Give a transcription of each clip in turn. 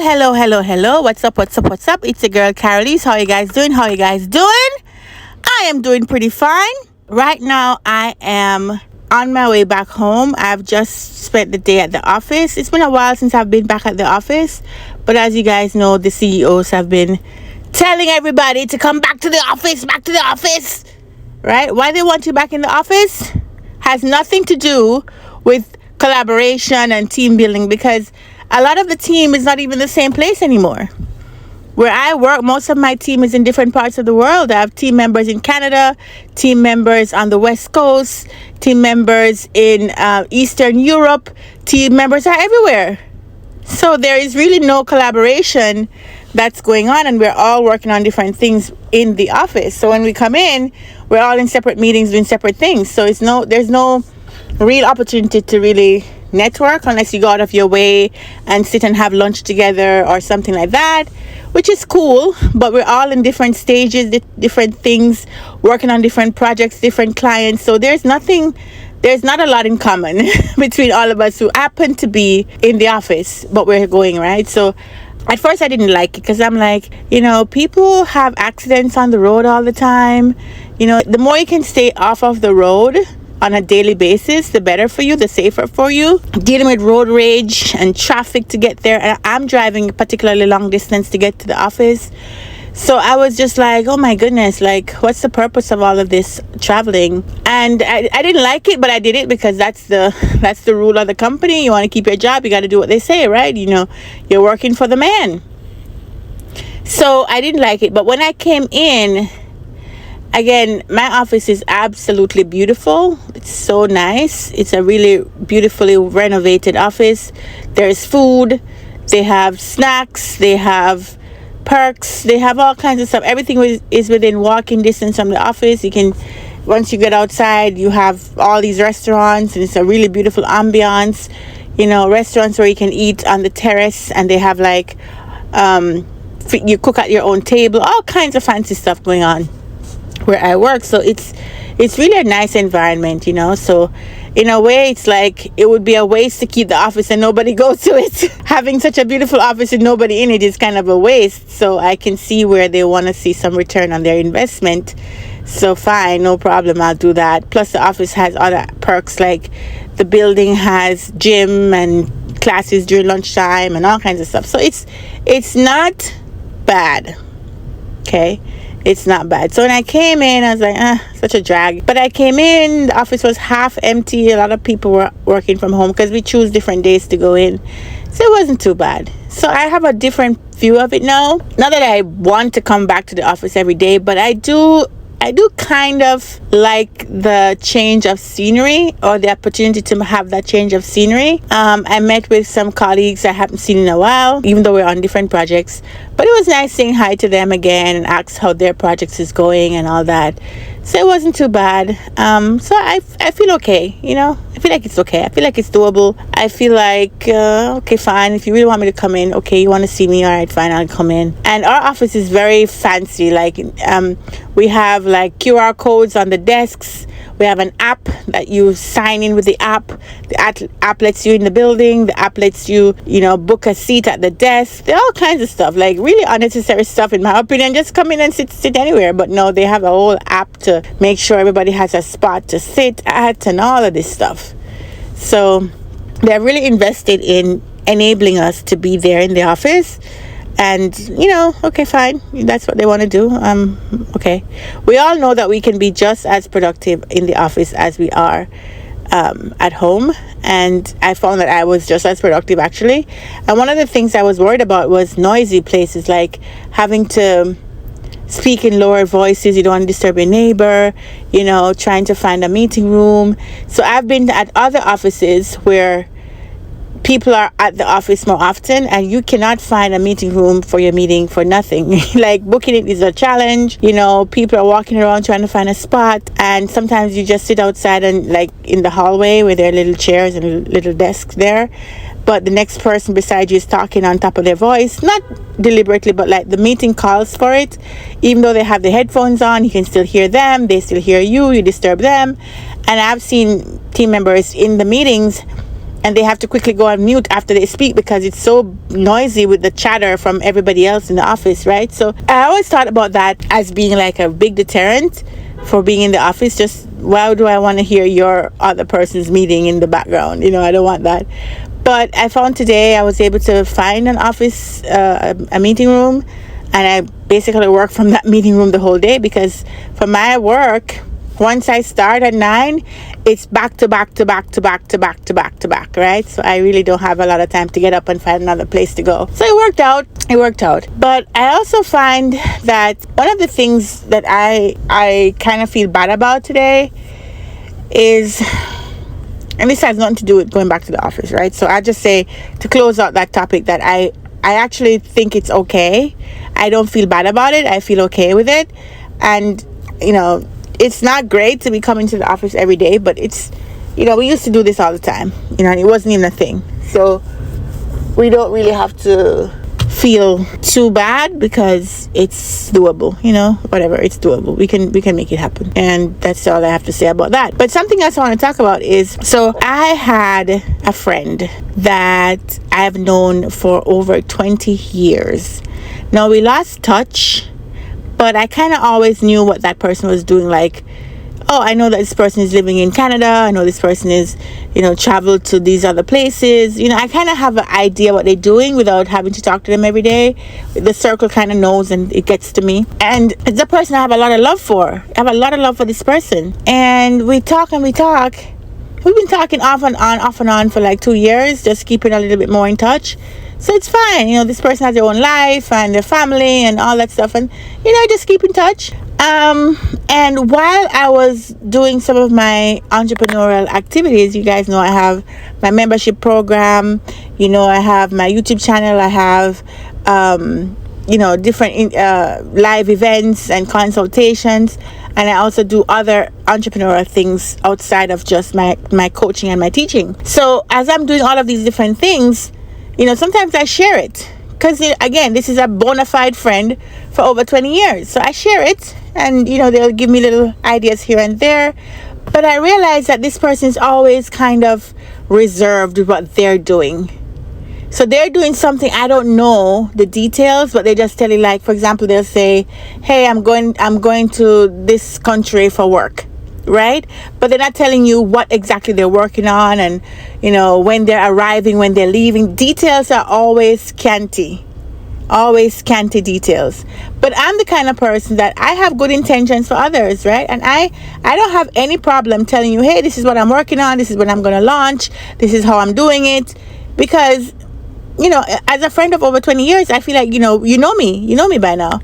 Hello. What's up? It's your girl Karaleise. How you guys doing? I am doing pretty fine. Right now, I am on my way back home. I've just spent the day at the office. It's been a while since I've been back at the office. But as you guys know, the CEOs have been telling everybody to come back to the office. Right? Why they want you back in the office has nothing to do with collaboration and team building, because a lot of the team is not even the same place anymore. Where I work, most of my team is in different parts of the world. I have team members in Canada, team members on the West Coast, team members in Eastern Europe. Team members are everywhere. So there is really no collaboration that's going on, and we're all working on different things in the office. So when we come in, we're all in separate meetings doing separate things. So there's no real opportunity to really network unless you go out of your way and sit and have lunch together or something like that, which is cool. But we're all in different stages, different things, working on different projects, different clients. So there's not a lot in common between all of us who happen to be in the office, but we're going, right? So at first I didn't like it, because I'm like, people have accidents on the road all the time. The more you can stay off of the road on a daily basis, the better for you, the safer for you. Dealing with road rage and traffic to get there. And I'm driving particularly long distance to get to the office. So I was just like, oh my goodness, like, what's the purpose of all of this traveling? And I didn't like it, but I did it because that's the rule of the company. You want to keep your job, you got to do what they say, right? You're working for the man. So I didn't like it. But when I came in, again, my office is absolutely beautiful. It's so nice. It's a really beautifully renovated office. There's food. They have snacks. They have perks. They have all kinds of stuff. Everything is within walking distance from the office. Once you get outside, you have all these restaurants, and it's a really beautiful ambiance. Restaurants where you can eat on the terrace, and they have you cook at your own table. All kinds of fancy stuff going on where I work. So it's really a nice environment, so in a way it's like it would be a waste to keep the office and nobody goes to it. Having such a beautiful office and nobody in it is kind of a waste. So I can see where they want to see some return on their investment. So fine, no problem, I'll do that. Plus the office has other perks, like the building has gym and classes during lunchtime and all kinds of stuff. So it's not bad. Okay, it's not bad. So when I came in, I was like, such a drag. But I came in, the office was half empty. A lot of people were working from home because we choose different days to go in. So it wasn't too bad. So I have a different view of it now. Not that I want to come back to the office every day, but I do kind of like the change of scenery, or the opportunity to have that change of scenery. I met with some colleagues I haven't seen in a while, even though we're on different projects. But it was nice saying hi to them again and ask how their projects is going and all that. So it wasn't too bad. So I feel okay, I feel like it's okay. I feel like it's doable. I feel like, okay, fine. If you really want me to come in, okay, you want to see me, all right, fine, I'll come in. And our office is very fancy. Like, we have like QR codes on the desks. We have an app that you sign in with the app. The app lets you in the building. The app lets you, book a seat at the desk. There are all kinds of stuff, like really unnecessary stuff in my opinion. Just come in and sit anywhere. But no, they have a whole app to make sure everybody has a spot to sit at and all of this stuff. So they're really invested in enabling us to be there in the office. And, okay, fine. That's what they want to do. Okay. We all know that we can be just as productive in the office as we are at home. And I found that I was just as productive, actually. And one of the things I was worried about was noisy places, like having to speak in lower voices. You don't want to disturb your neighbor, trying to find a meeting room. So I've been at other offices where people are at the office more often, and you cannot find a meeting room for your meeting for nothing. Like, booking it is a challenge. People are walking around trying to find a spot, and sometimes you just sit outside and like in the hallway with their little chairs and little desks there, but the next person beside you is talking on top of their voice, not deliberately, but like the meeting calls for it. Even though they have the headphones on, you can still hear them, they still hear you, you disturb them. And I've seen team members in the meetings and they have to quickly go on mute after they speak because it's so noisy with the chatter from everybody else in the office, right? So I always thought about that as being like a big deterrent for being in the office. Just, why do I want to hear your other person's meeting in the background? I don't want that. But I found today I was able to find an office, a meeting room, and I basically work from that meeting room the whole day, because for my work, once I start at 9, it's back to back to back to back to back to back to back, right? So I really don't have a lot of time to get up and find another place to go. So it worked out. But I also find that one of the things that I kind of feel bad about today is, and this has nothing to do with going back to the office, right? So I just say, to close out that topic, that I actually think it's okay. I don't feel bad about it. I feel okay with it. And, it's not great to be coming to the office every day, but it's, we used to do this all the time, and it wasn't even a thing. So we don't really have to feel too bad, because it's doable, whatever, it's doable. We can make it happen. And that's all I have to say about that. But something else I want to talk about is, so I had a friend that I've known for over 20 years. Now, we lost touch, but I kind of always knew what that person was doing. Like, oh, I know that this person is living in Canada. I know this person is, traveled to these other places. I kind of have an idea what they're doing without having to talk to them every day. The circle kind of knows, and it gets to me. And it's a person I have a lot of love for. I have a lot of love for this person. And we talk and we talk. We've been talking off and on for like 2 years, just keeping a little bit more in touch. So it's fine. This person has their own life and their family and all that stuff. And, just keep in touch. And while I was doing some of my entrepreneurial activities, you guys know I have my membership program. I have my YouTube channel. I have, different live events and consultations. And I also do other entrepreneurial things outside of just my coaching and my teaching. So as I'm doing all of these different things, sometimes I share it, because, again, this is a bona fide friend for over 20 years. So I share it, and, they'll give me little ideas here and there. But I realize that this person is always kind of reserved with what they're doing. So they're doing something, I don't know the details, but they just tell you, like, for example, they'll say, hey, I'm going to this country for work. Right? But they're not telling you what exactly they're working on, and when they're arriving, when they're leaving. Details are always scanty details. But I'm the kind of person that I have good intentions for others, right? And I don't have any problem telling you, hey, this is what I'm working on, this is what I'm going to launch, this is how I'm doing it, because as a friend of over 20 years, I feel like you know me by now.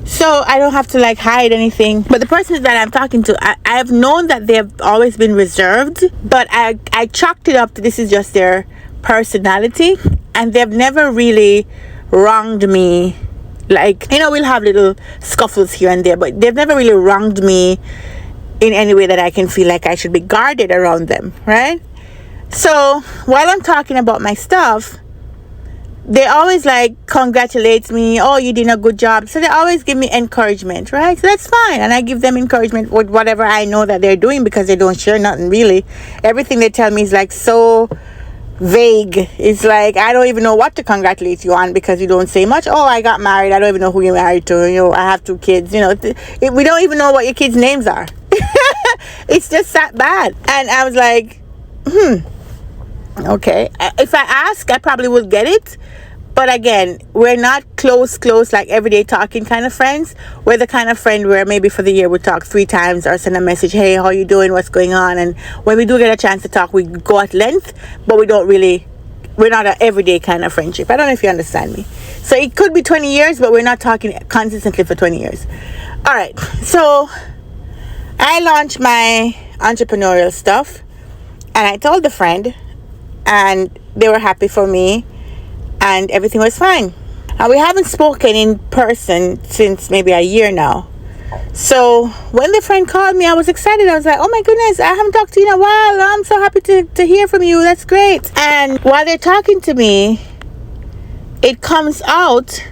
So I don't have to like hide anything. But the persons that I'm talking to, I've known that they've always been reserved, but I chalked it up to this is just their personality, and they've never really wronged me. Like, we'll have little scuffles here and there, but they've never really wronged me in any way that I can feel like I should be guarded around them, right? So while I'm talking about my stuff, they always like congratulate me. Oh, you did a good job. So they always give me encouragement, right? So that's fine. And I give them encouragement with whatever I know that they're doing, because they don't share nothing really. Everything they tell me is like so vague. It's like, I don't even know what to congratulate you on, because you don't say much. Oh, I got married. I don't even know who you're married to. I have 2 kids. We don't even know what your kids' names are. It's just that bad. And I was like, okay. If I ask, I probably would get it. But again, we're not close, like everyday talking kind of friends. We're the kind of friend where maybe for the year we talk 3 times or send a message, hey, how you doing? What's going on? And when we do get a chance to talk, we go at length, but we're not an everyday kind of friendship. I don't know if you understand me. So it could be 20 years, but we're not talking consistently for 20 years. All right. So I launched my entrepreneurial stuff, and I told the friend, and they were happy for me, and everything was fine. And we haven't spoken in person since maybe a year now. So when the friend called me, I was excited. I was like, oh my goodness, I haven't talked to you in a while. I'm so happy to hear from you. That's great. And while they're talking to me, it comes out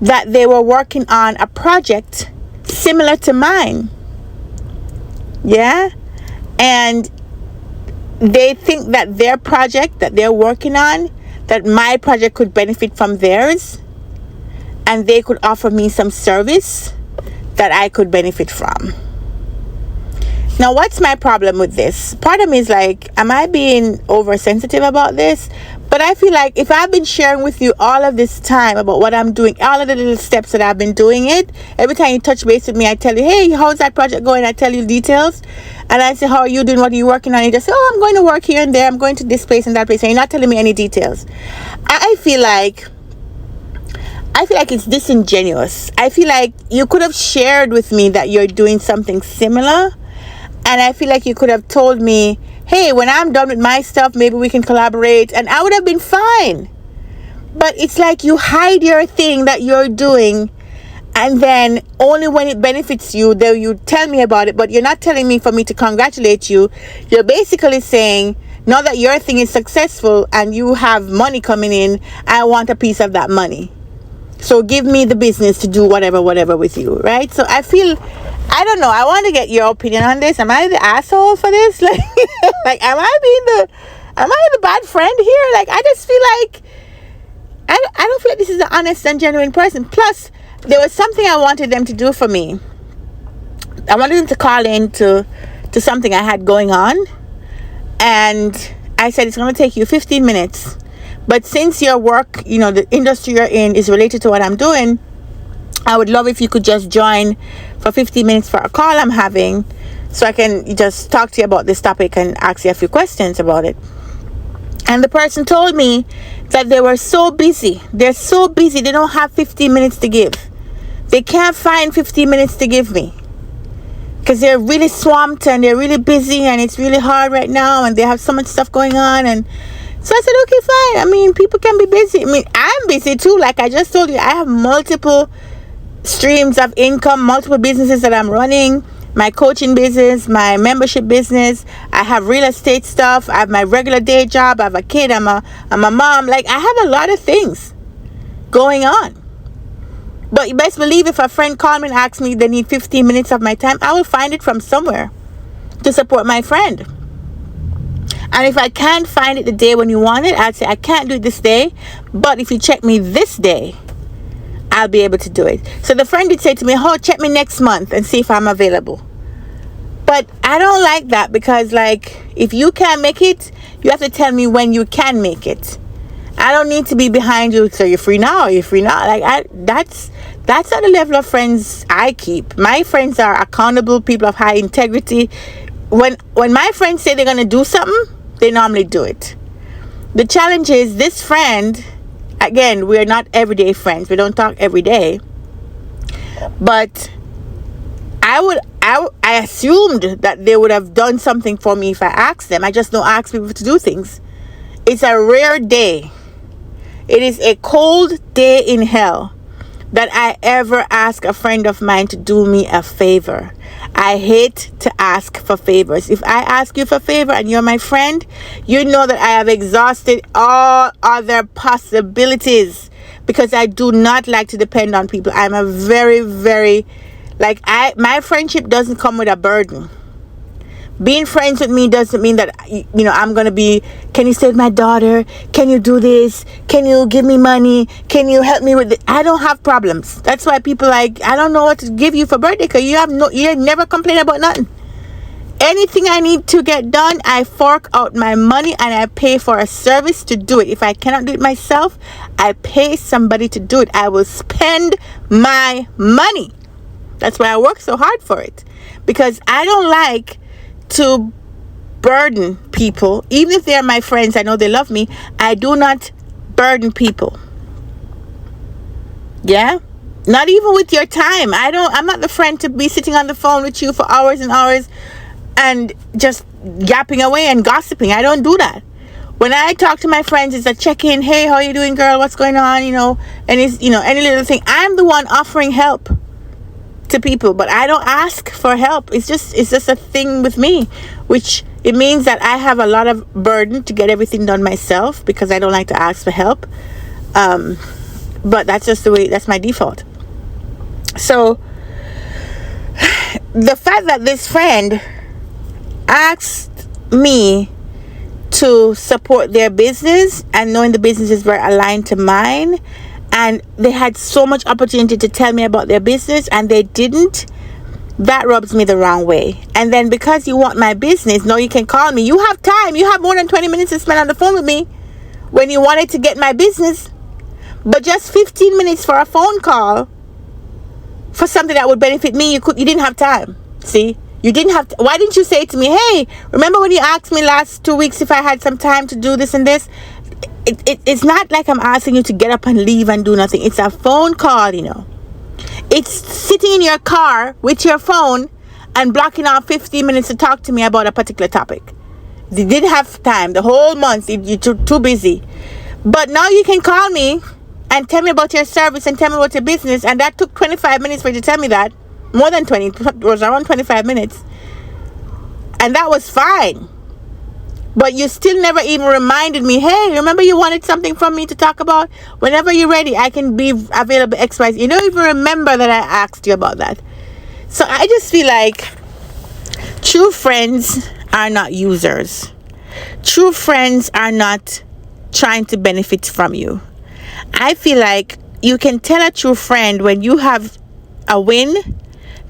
that they were working on a project similar to mine. Yeah? And they think that their project that they're working on, that my project could benefit from theirs, and they could offer me some service that I could benefit from. Now, what's my problem with this? Part of me is like, am I being oversensitive about this? But I feel like if I've been sharing with you all of this time about what I'm doing, all of the little steps that I've been doing it, every time you touch base with me, I tell you, hey, how's that project going? I tell you details. And I say, how are you doing? What are you working on? You just say, oh, I'm going to work here and there. I'm going to this place and that place. And you're not telling me any details. I feel like it's disingenuous. I feel like you could have shared with me that you're doing something similar. And I feel like you could have told me, hey, when I'm done with my stuff, maybe we can collaborate. And I would have been fine. But it's like you hide your thing that you're doing. And then only when it benefits you, then you tell me about it. But you're not telling me for me to congratulate you. You're basically saying, now that your thing is successful and you have money coming in, I want a piece of that money. So give me the business to do whatever with you, right? So I don't know. I want to get your opinion on this. Am I the asshole for this? Like, am I the bad friend here? Like, I just feel like I don't feel like this is an honest and genuine person. Plus, there was something I wanted them to do for me. I wanted them to call in to something I had going on, and I said it's going to take you 15 minutes. But since your work, the industry you're in is related to what I'm doing, I would love if you could just join for 15 minutes for a call I'm having, so I can just talk to you about this topic and ask you a few questions about it. And the person told me that they were so busy. They're so busy, they don't have 15 minutes to give. They can't find 15 minutes to give me, because they're really swamped and they're really busy and it's really hard right now and they have so much stuff going on. And so I said, okay, fine. I mean, people can be busy. I mean, I'm busy too. Like I just told you, I have multiple streams of income, multiple businesses that I'm running. My coaching business, my membership business. I have real estate stuff. I have my regular day job. I have a kid. I'm a mom. Like, I have a lot of things going on. But you best believe if a friend called me and asked me they need 15 minutes of my time, I will find it from somewhere to support my friend. And if I can't find it the day when you want it, I'd say I can't do it this day. But if you check me this day, I'll be able to do it. So the friend did say to me, oh, check me next month and see if I'm available. But I don't like that, because like, if you can't make it, you have to tell me when you can make it. I don't need to be behind you. So you're free now. You're free now. Like that's not the level of friends I keep. My friends are accountable people of high integrity. When my friends say they're going to do something, they normally do it. The challenge is this friend, again, we're not everyday friends. We don't talk every day. But I assumed that they would have done something for me if I asked them. I just don't ask people to do things. It's a rare day. It is a cold day in hell that I ever ask a friend of mine to do me a favor. I hate to ask for favors. If I ask you for a favor and you're my friend, you know that I have exhausted all other possibilities, because I do not like to depend on people. I'm a very, very, my friendship doesn't come with a burden. Being friends with me doesn't mean that, I'm going to be, can you stay with my daughter? Can you do this? Can you give me money? Can you help me with it? I don't have problems. That's why people I don't know what to give you for birthday, because you never complain about nothing. Anything I need to get done, I fork out my money and I pay for a service to do it. If I cannot do it myself, I pay somebody to do it. I will spend my money. That's why I work so hard for it, because I don't like to burden people. Even if they're my friends, I know they love me, I do not burden people. Yeah, not even with your time. I'm not the friend to be sitting on the phone with you for hours and hours and just yapping away and gossiping. I don't do that. When I talk to my friends, it's a check-in. Hey, how you doing, girl? What's going on? And it's any little thing. I'm the one offering help to people, but I don't ask for help. It's just a thing with me, which it means that I have a lot of burden to get everything done myself, because I don't like to ask for help. But that's just the way, that's my default. So the fact that this friend asked me to support their business, and knowing the businesses were aligned to mine, and they had so much opportunity to tell me about their business and they didn't, that rubs me the wrong way. And then because you want my business, no, you can call me. You have time. You have more than 20 minutes to spend on the phone with me when you wanted to get my business. But just 15 minutes for a phone call for something that would benefit me, you didn't have time. See? You didn't have to, why didn't you say to me, hey, remember when you asked me last 2 weeks if I had some time to do this and this? It's not like I'm asking you to get up and leave and do nothing. It's a phone call, It's sitting in your car with your phone and blocking out 15 minutes to talk to me about a particular topic. You didn't have time. The whole month, you're too busy. But now you can call me and tell me about your service and tell me about your business. And that took 25 minutes for you to tell me that. More than 20. It was around 25 minutes. And that was fine. But you still never even reminded me, hey, remember you wanted something from me to talk about? Whenever you're ready, I can be available XYZ. You don't even remember that I asked you about that. So I just feel like true friends are not users. True friends are not trying to benefit from you. I feel like you can tell a true friend when you have a win,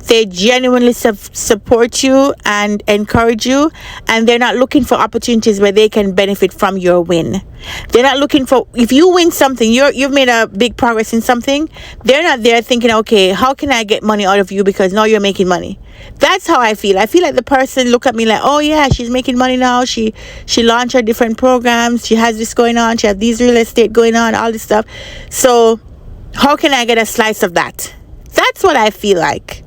they genuinely support you and encourage you, and they're not looking for opportunities where they can benefit from your win. They're not looking for, if you win something, you've made a big progress in something, they're not there thinking, okay, how can I get money out of you because now you're making money. That's how I feel. I feel like the person look at me like, oh yeah, she's making money now. She launched her different programs. She has this going on. She has these real estate going on, all this stuff. So how can I get a slice of that? That's what I feel like.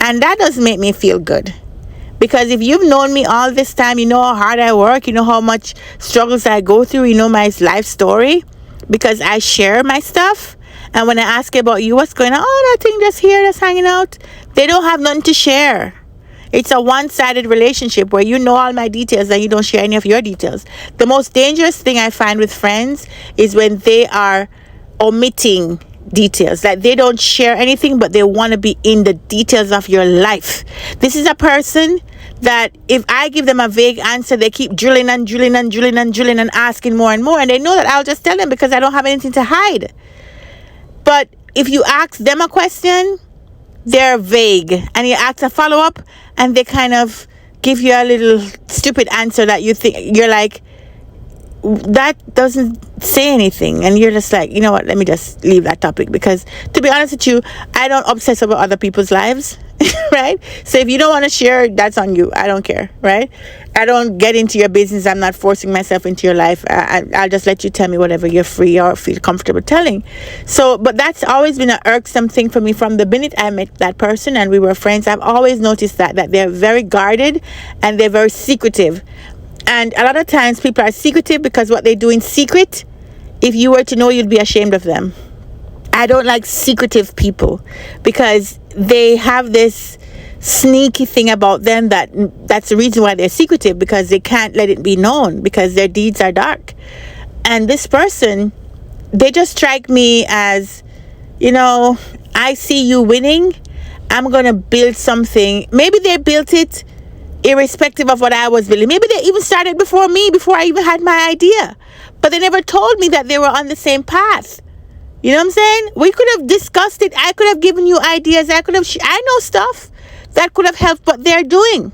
And that doesn't make me feel good. Because if you've known me all this time, you know how hard I work, you know how much struggles I go through, you know my life story, because I share my stuff. And when I ask about you, what's going on? Oh, that thing just here, that's hanging out. They don't have nothing to share. It's a one-sided relationship where you know all my details and you don't share any of your details. The most dangerous thing I find with friends is when they are omitting details, like they don't share anything but they want to be in the details of your life. This is a person that if I give them a vague answer, they keep drilling and asking more and more, and they know that I'll just tell them because I don't have anything to hide. But if you ask them a question, they're vague, and you ask a follow-up and they kind of give you a little stupid answer that you think, you're like, that doesn't say anything, and you're just like, you know what, let me just leave that topic, because to be honest with you, I don't obsess about other people's lives. Right? So if you don't want to share, that's on you. I don't care, right? I don't get into your business. I'm not forcing myself into your life. I'll just let you tell me whatever you're free or feel comfortable telling. So, but that's always been an irksome thing for me from the minute I met that person and we were friends. I've always noticed that they're very guarded and they're very secretive. And a lot of times people are secretive because what they do in secret, if you were to know, you'd be ashamed of them. I don't like secretive people because they have this sneaky thing about them that's the reason why they're secretive, because they can't let it be known because their deeds are dark. And this person, they just strike me as, I see you winning. I'm going to build something. Maybe they built it irrespective of what I was building. Maybe they even started before me, before I even had my idea. But they never told me that they were on the same path. You know what I'm saying? We could have discussed it. I could have given you ideas. I know stuff that could have helped what they're doing.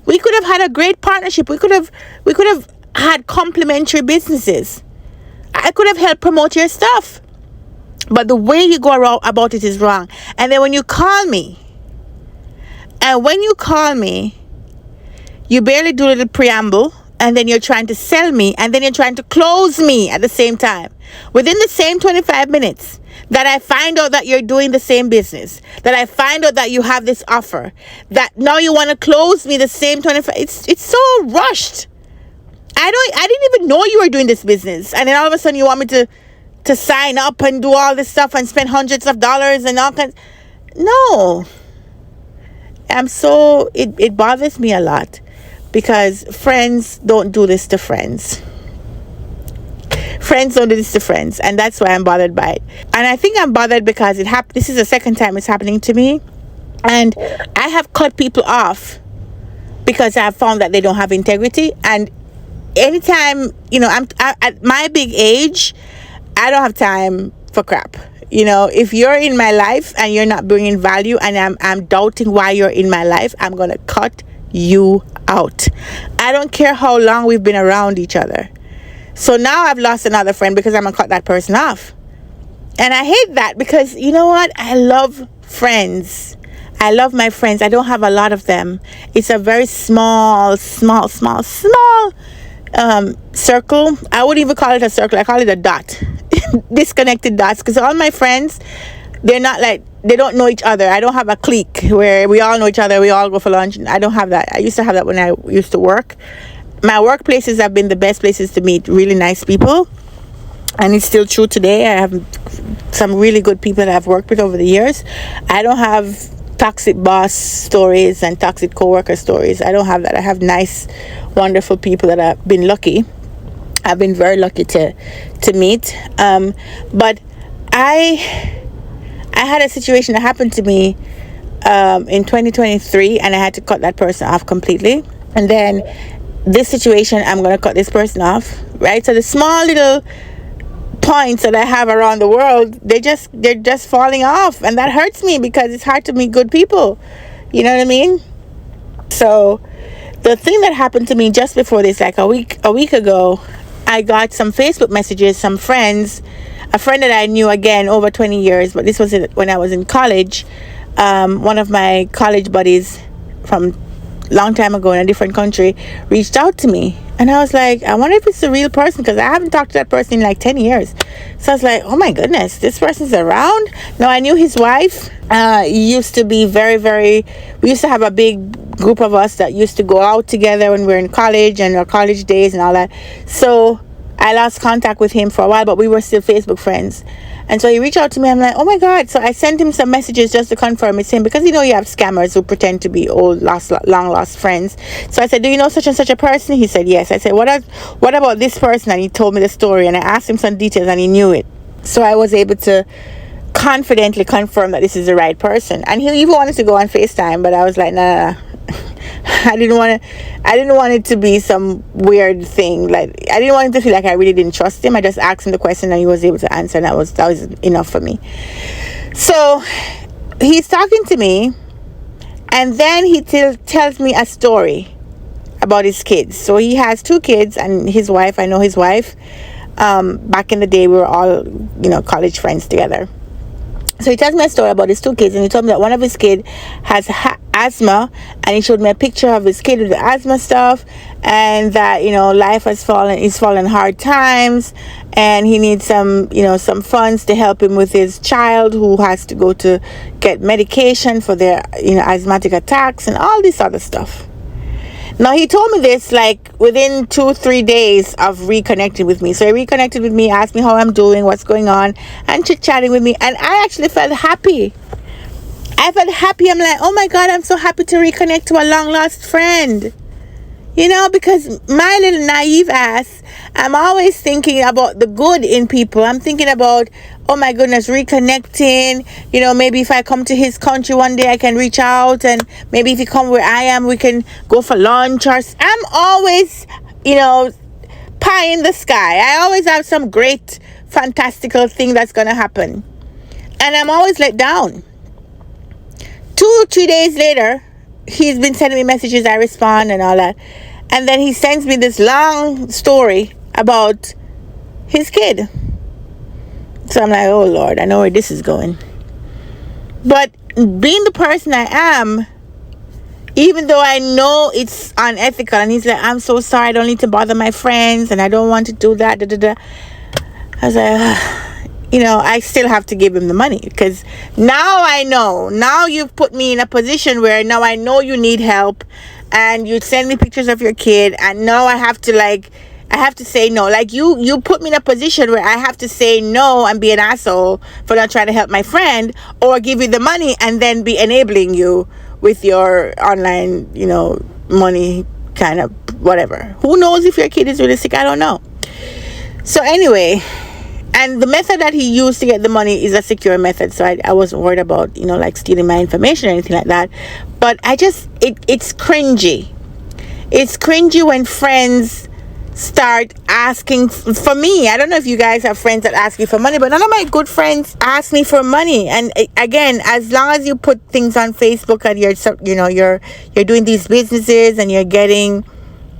We could have had a great partnership. We could have had complementary businesses. I could have helped promote your stuff. But the way you go about it is wrong. And then when you call me, you barely do a little preamble, and then you're trying to sell me, and then you're trying to close me at the same time. Within the same 25 minutes that I find out that you're doing the same business, that I find out that you have this offer, that now you want to close me the same 25, it's so rushed. I didn't even know you were doing this business. And then all of a sudden you want me to sign up and do all this stuff and spend hundreds of dollars and all kinds. No. It bothers me a lot. Because friends don't do this to friends. Friends don't do this to friends. And that's why I'm bothered by it. And I think I'm bothered because this is the second time it's happening to me. And I have cut people off because I have found that they don't have integrity. And anytime, at my big age, I don't have time for crap. If you're in my life and you're not bringing value, and I'm doubting why you're in my life, I'm gonna cut you out. I don't care how long we've been around each other. So now I've lost another friend because I'm gonna cut that person off. And I hate that, because you know what? I love friends. I love my friends. I don't have a lot of them. It's a very small circle. I wouldn't even call it a circle. I call it a dot. Disconnected dots, because all my friends, they're not like, they don't know each other. I don't have a clique where we all know each other, we all go for lunch. I don't have that. I used to have that when I used to work. My workplaces have been the best places to meet really nice people, and it's still true today. I have some really good people that I've worked with over the years. I don't have toxic boss stories and toxic coworker stories. I don't have that. I have nice, wonderful people that I've been lucky. I've been very lucky to meet. But I had a situation that happened to me in 2023, and I had to cut that person off completely. And then this situation, I'm going to cut this person off, right? So the small little points that I have around the world, they're just falling off, and that hurts me, because it's hard to meet good people. You know what I mean? So the thing that happened to me just before this, like a week ago, I got some Facebook messages, some friends, a friend that I knew again over 20 years, but this was when I was in college. One of my college buddies from long time ago in a different country reached out to me, and I was like, I wonder if it's a real person, because I haven't talked to that person in like 10 years. So I was like, oh my goodness, this person's around. Now, I knew his wife. Used to be we used to have a big group of us that used to go out together when we were in college, and our college days and all that. So I lost contact with him for a while, but we were still Facebook friends. And so he reached out to me. I'm like, oh my God. So I sent him some messages just to confirm it's him, because you have scammers who pretend to be long lost friends. So I said, do you know such and such a person? He said, yes. I said, what about this person? And he told me the story, and I asked him some details, and he knew it. So I was able to confidently confirm that this is the right person. And he even wanted to go on FaceTime, but I was like, nah. I didn't want it to be some weird thing. Like, I didn't want him to feel like I really didn't trust him. I just asked him the question, and he was able to answer, and that was enough for me. So he's talking to me, and then he tells me a story about his kids. So he has 2 kids, and his wife. I know his wife. Back in the day, we were all college friends together. So he tells me a story about his 2 kids, and he told me that one of his kids has asthma, and he showed me a picture of his kid with the asthma stuff, and that life he's fallen hard times, and he needs some funds to help him with his child who has to go to get medication for their asthmatic attacks and all this other stuff. Now, he told me this like within 2-3 days of reconnecting with me. So he reconnected with me, asked me how I'm doing, what's going on, and chit-chatting with me. And I actually felt happy. I'm like, oh my God, I'm so happy to reconnect to a long-lost friend. Because my little naive ass, I'm always thinking about the good in people. I'm thinking about, oh my goodness, reconnecting. Maybe if I come to his country one day, I can reach out, and maybe if he come where I am, we can go for lunch. Or I'm always, pie in the sky. I always have some great, fantastical thing that's going to happen. And I'm always let down. 2-3 days later, he's been sending me messages, I respond and all that. And then he sends me this long story about his kid. So I'm like, oh Lord, I know where this is going. But being the person I am, even though I know it's unethical, and he's like, I'm so sorry, I don't need to bother my friends, and I don't want to do that, I was like, I still have to give him the money, because now I know. Now you've put me in a position where now I know you need help, and you send me pictures of your kid, and now I have to say no. Like, you put me in a position where I have to say no and be an asshole for not trying to help my friend, or give you the money and then be enabling you with your online, money kind of whatever. Who knows if your kid is really sick? I don't know. So anyway, and the method that he used to get the money is a secure method. So I wasn't worried about, like stealing my information or anything like that. But it's cringy. It's cringy when friends start asking for me. I don't know if you guys have friends that ask you for money, but none of my good friends ask me for money. And again, as long as you put things on Facebook and you're doing these businesses and you're getting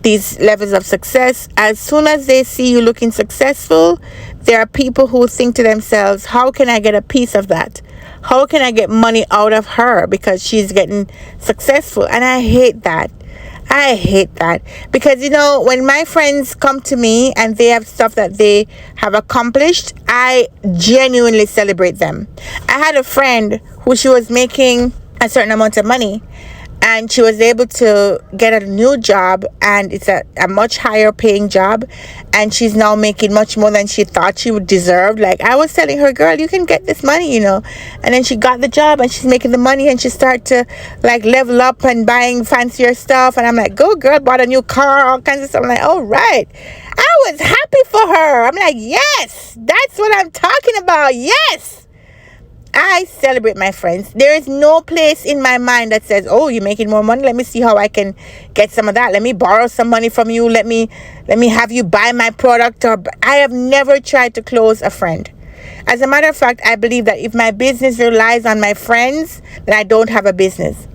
these levels of success, as soon as they see you looking successful, there are people who think to themselves, how can I get a piece of that? How can I get money out of her because she's getting successful? And I hate that. I hate that, because when my friends come to me and they have stuff that they have accomplished, I genuinely celebrate them. I had a friend who, she was making a certain amount of money, and she was able to get a new job, and it's a much higher paying job, and she's now making much more than she thought she would deserve. Like, I was telling her, girl, you can get this money, and then she got the job and she's making the money, and she started to like level up and buying fancier stuff, and I'm like, go girl, bought a new car, all kinds of stuff. I'm like, all right. I was happy for her. I'm like, yes, that's what I'm talking about. Yes, I celebrate my friends. There is no place in my mind that says, oh, you're making more money, let me see how I can get some of that. Let me borrow some money from you. Let me have you buy my product. Or I have never tried to close a friend. As a matter of fact, I believe that if my business relies on my friends, then I don't have a business.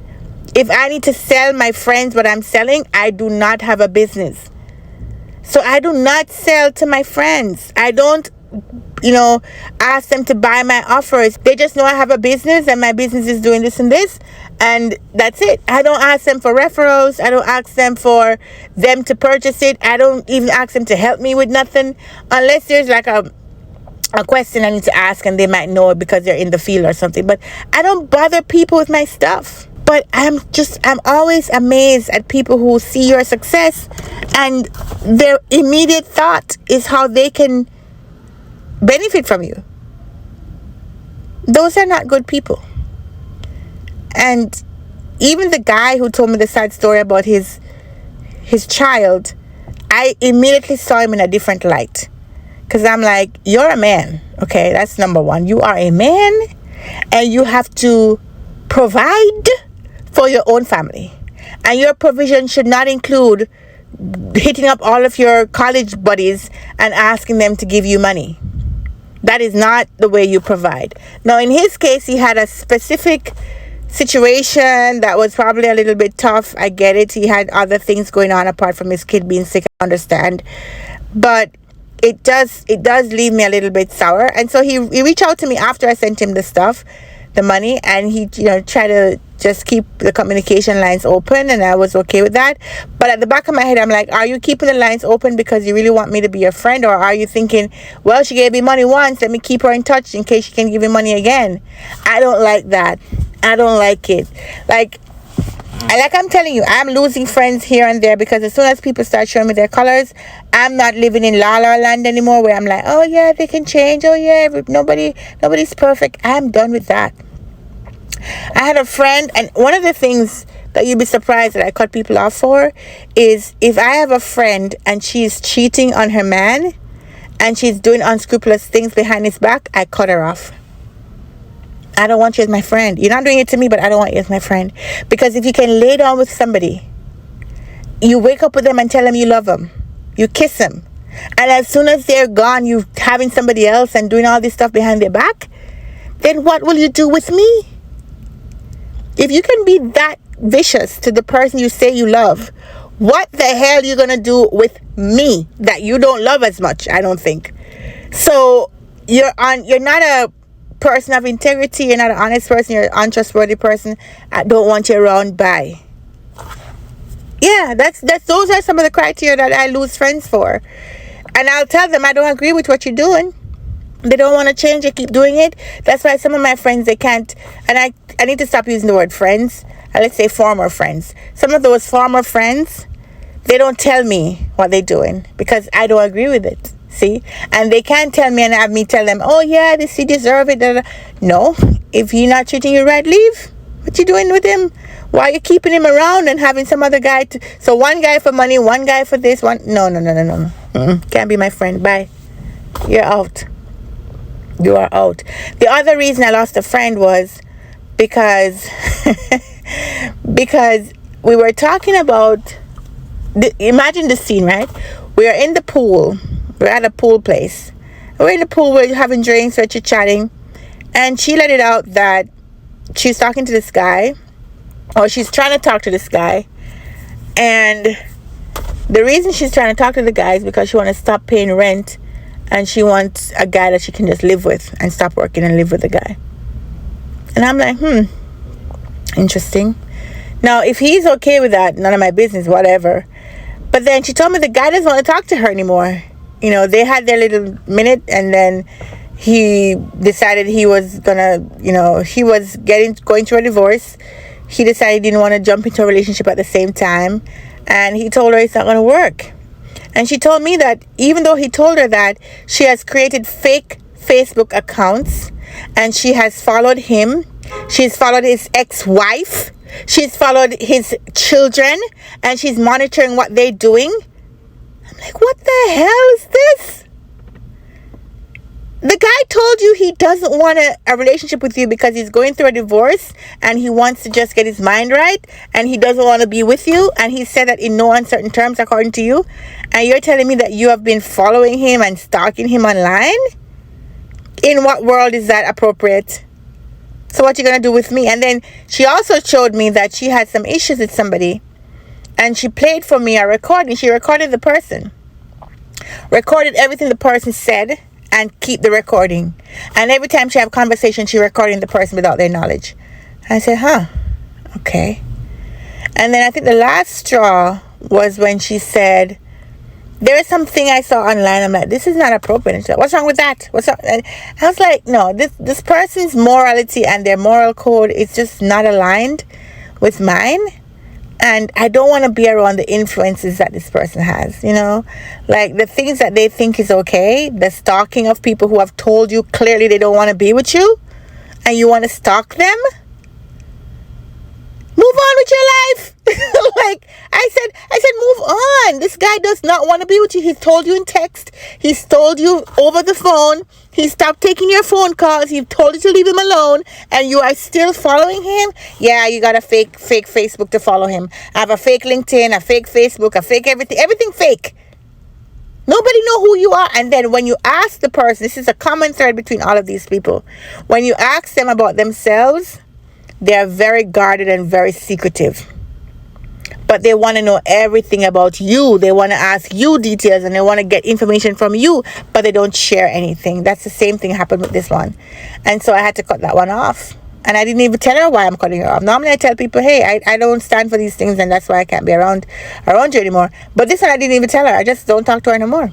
If I need to sell my friends what I'm selling, I do not have a business. So I do not sell to my friends. I don't ask them to buy my offers. They just know I have a business and my business is doing this and this, and that's it. I don't ask them for referrals. I don't ask them for them to purchase it. I don't even ask them to help me with nothing, unless there's like a question I need to ask and they might know it because they're in the field or something. But I don't bother people with my stuff. But I'm always amazed at people who see your success and their immediate thought is how they can benefit from you. Those are not good people. And even the guy who told me the sad story about his child, I immediately saw him in a different light, because I'm like, you're a man, okay? That's number one. You are a man and you have to provide for your own family, and your provision should not include hitting up all of your college buddies and asking them to give you money. That is not the way you provide. Now, in his case, he had a specific situation that was probably a little bit tough. I get it. He had other things going on apart from his kid being sick. I understand. But it does leave me a little bit sour. And so he reached out to me after I sent him the money, and he tried to just keep the communication lines open, and I was okay with that. But at the back of my head, I'm like, are you keeping the lines open because you really want me to be your friend, or are you thinking, well, she gave me money once, let me keep her in touch in case she can give me money again? I don't like that. I don't like it. Like I'm telling you, I'm losing friends here and there, because as soon as people start showing me their colors, I'm not living in La La Land anymore, where I'm like, oh yeah, they can change. Oh yeah, nobody's perfect. I'm done with that. I had a friend, and one of the things that you'd be surprised that I cut people off for is if I have a friend and she's cheating on her man and she's doing unscrupulous things behind his back, I cut her off. I don't want you as my friend. You're not doing it to me, but I don't want you as my friend. Because if you can lay down with somebody, you wake up with them and tell them you love them, you kiss them, and as soon as they're gone, you having somebody else and doing all this stuff behind their back, then what will you do with me? If you can be that vicious to the person you say you love, what the hell are you going to do with me that you don't love as much? I don't think. So you're not a person of integrity. You're not an honest person. You're an untrustworthy person. I don't want you around. Bye. Yeah, those are some of the criteria that I lose friends for. And I'll tell them I don't agree with what you're doing. They don't want to change. They keep doing it. That's why some of my friends, they can't. And I need to stop using the word friends. Let's say former friends. Some of those former friends, they don't tell me what they're doing because I don't agree with it. See? And they can't tell me and have me tell them, oh yeah, he deserve it. Da, da. No. If he's not treating you right, leave. What you doing with him? Why are you keeping him around and having some other guy so one guy for money, one guy for this, one? No. Can't be my friend. Bye. You're out. You are out. The other reason I lost a friend was because we were talking about, imagine the scene, right? We are in the pool. We're at a pool place. We're in the pool. We're having drinks. We're chit-chatting. And she let it out that she's talking to this guy. Or she's trying to talk to this guy. And the reason she's trying to talk to the guy is because she wants to stop paying rent. And she wants a guy that she can just live with. And stop working and live with the guy. And I'm like, interesting. Now, if he's okay with that, none of my business, whatever. But then she told me the guy doesn't want to talk to her anymore. You know, they had their little minute, and then he decided he was gonna, he was going through a divorce. He decided he didn't want to jump into a relationship at the same time, and he told her it's not gonna work. And she told me that even though he told her that, she has created fake Facebook accounts, and she has followed him. She's followed his ex-wife. She's followed his children, and she's monitoring what they're doing. I'm like, what the hell is this? The guy told you he doesn't want a relationship with you because he's going through a divorce and he wants to just get his mind right and he doesn't want to be with you. And he said that in no uncertain terms, according to you. And you're telling me that you have been following him and stalking him online? In what world is that appropriate? So what you gonna do with me? And then she also showed me that she had some issues with somebody, and she played for me a recording. She recorded the person, recorded everything the person said, and keep the recording. And every time she have a conversation, she recording the person without their knowledge. I said, okay. And then I think the last straw was when she said, there is something I saw online. I'm like, this is not appropriate. And she's like, what's wrong with that? What's wrong? And I was like, no, this person's morality and their moral code is just not aligned with mine. And I don't want to be around the influences that this person has, like the things that they think is okay, the stalking of people who have told you clearly they don't want to be with you and you want to stalk them. Move on with your life. Like I said, move on. This guy does not want to be with you. He's told you in text. He's told you over the phone. He stopped taking your phone calls. He told you to leave him alone. And you are still following him? Yeah, you got a fake Facebook to follow him. I have a fake LinkedIn, a fake Facebook, a fake everything. Everything fake. Nobody know who you are. And then when you ask the person, this is a common thread between all of these people. When you ask them about themselves, they are very guarded and very secretive. But they want to know everything about you. They want to ask you details and they want to get information from you, but they don't share anything. That's the same thing happened with this one. And so I had to cut that one off. And I didn't even tell her why I'm cutting her off. Normally I tell people, hey, I don't stand for these things and that's why I can't be around you anymore. But this one I didn't even tell her. I just don't talk to her anymore.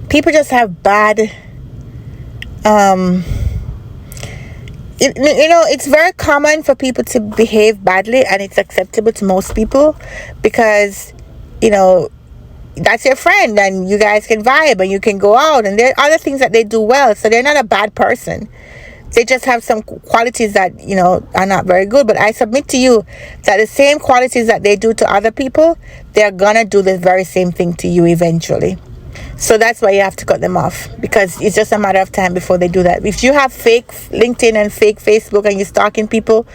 People just have bad... it's very common for people to behave badly, and it's acceptable to most people because, that's your friend and you guys can vibe and you can go out and there are other things that they do well. So they're not a bad person. They just have some qualities that, are not very good. But I submit to you that the same qualities that they do to other people, they're gonna do the very same thing to you eventually. So that's why you have to cut them off, because it's just a matter of time before they do that. If you have fake LinkedIn and fake Facebook and you're stalking people,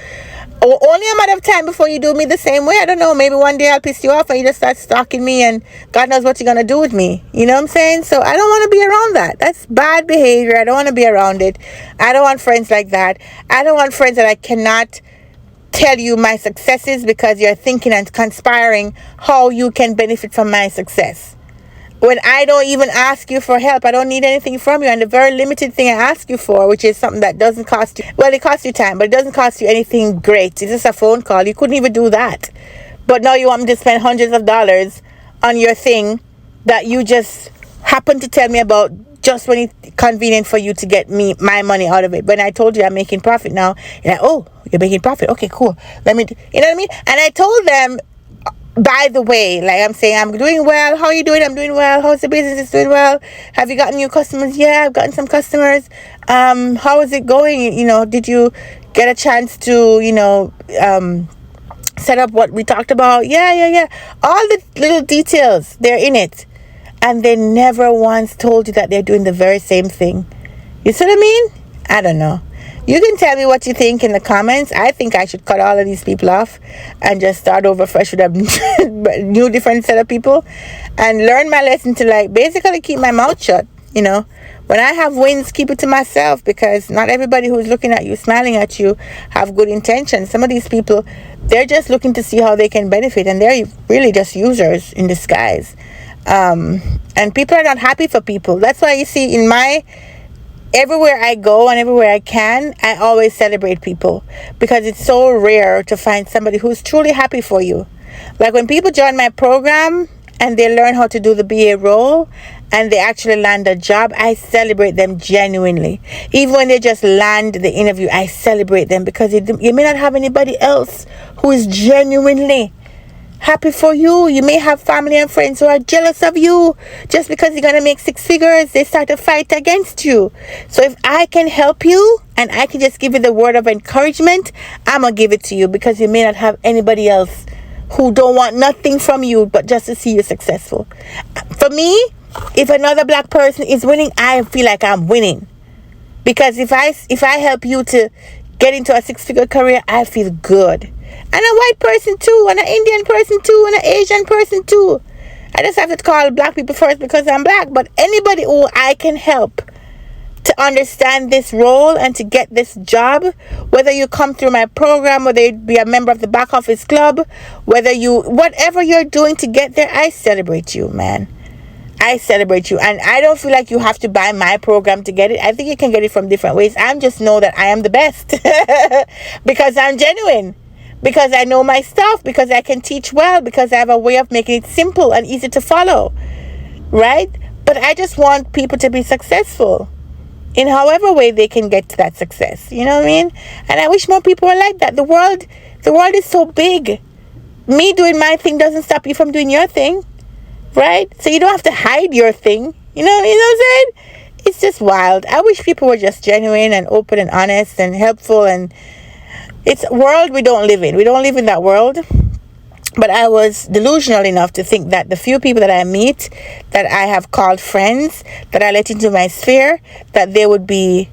only a matter of time before you do me the same way. I don't know, maybe one day I'll piss you off and you just start stalking me and God knows what you're going to do with me. You know what I'm saying? So I don't want to be around that. That's bad behavior. I don't want to be around it. I don't want friends like that. I don't want friends that I cannot tell you my successes because you're thinking and conspiring how you can benefit from my success. When I don't even ask you for help, I don't need anything from you. And the very limited thing I ask you for, which is something that doesn't cost you, well, it costs you time, but it doesn't cost you anything great. It's just a phone call. You couldn't even do that. But now you want me to spend hundreds of dollars on your thing that you just happen to tell me about just when it's convenient for you to get me my money out of it. When I told you I'm making profit now, you're like, oh, you're making profit. Okay, cool. You know what I mean? And I told them, by the way, like I'm saying, I'm doing well. How are you doing? I'm doing well. How's the business? It's doing well. Have you gotten new customers? Yeah, I've gotten some customers. How is it going? Did you get a chance to, set up what we talked about? Yeah. All the little details, they're in it. And they never once told you that they're doing the very same thing. You see what I mean? I don't know. You can tell me what you think in the comments. I think I should cut all of these people off and just start over fresh with a new different set of people and learn my lesson to like basically keep my mouth shut. When I have wins, keep it to myself, because not everybody who's looking at you, smiling at you, have good intentions. Some of these people, they're just looking to see how they can benefit, and they're really just users in disguise. And people are not happy for people. That's why you see everywhere I go and everywhere I can, I always celebrate people, because it's so rare to find somebody who's truly happy for you. Like when people join my program and they learn how to do the BA role and they actually land a job, I celebrate them genuinely. Even when they just land the interview, I celebrate them, because you may not have anybody else who is genuinely happy for you. You may have family and friends who are jealous of you. Just because you're going to make 6 figures, they start to fight against you. So if I can help you and I can just give you the word of encouragement, I'm going to give it to you, because you may not have anybody else who don't want nothing from you but just to see you successful. For me, if another black person is winning, I feel like I'm winning. Because if I help you to get into a 6-figure career, I feel good. And a white person too, and an Indian person too, and an Asian person too. I just have to call black people first because I'm black. But anybody who I can help to understand this role and to get this job, whether you come through my program, whether you be a member of the back office club, whatever you're doing to get there, I celebrate you, man. I celebrate you. And I don't feel like you have to buy my program to get it. I think you can get it from different ways. I just know that I am the best because I'm genuine, because I know my stuff, because I can teach well, because I have a way of making it simple and easy to follow, right? But I just want people to be successful in however way they can get to that success. You know what I mean? And I wish more people were like that. The world is so big. Me doing my thing doesn't stop you from doing your thing, right? So you don't have to hide your thing. You know what I'm saying? It's just wild. I wish people were just genuine and open and honest and helpful. And it's a world we don't live in. We don't live in that world. But I was delusional enough to think that the few people that I meet, that I have called friends, that I let into my sphere, that they would be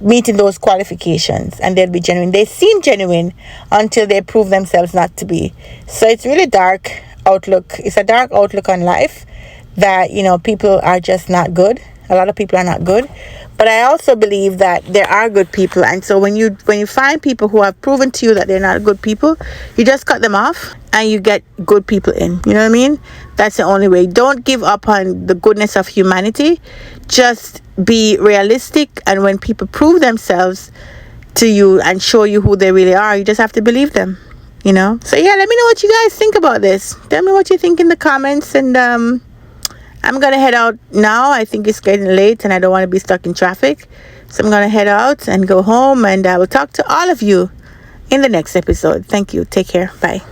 meeting those qualifications and they'd be genuine. They seem genuine until they prove themselves not to be. So it's really dark outlook. It's a dark outlook on life that, people are just not good. A lot of people are not good. But I also believe that there are good people. And so when you find people who have proven to you that they're not good people, you just cut them off and you get good people in. You know what I mean? That's the only way. Don't give up on the goodness of humanity. Just be realistic. And when people prove themselves to you and show you who they really are, you just have to believe them. So yeah, let me know what you guys think about this. Tell me what you think in the comments. And I'm going to head out now. I think it's getting late and I don't want to be stuck in traffic. So I'm going to head out and go home, and I will talk to all of you in the next episode. Thank you. Take care. Bye.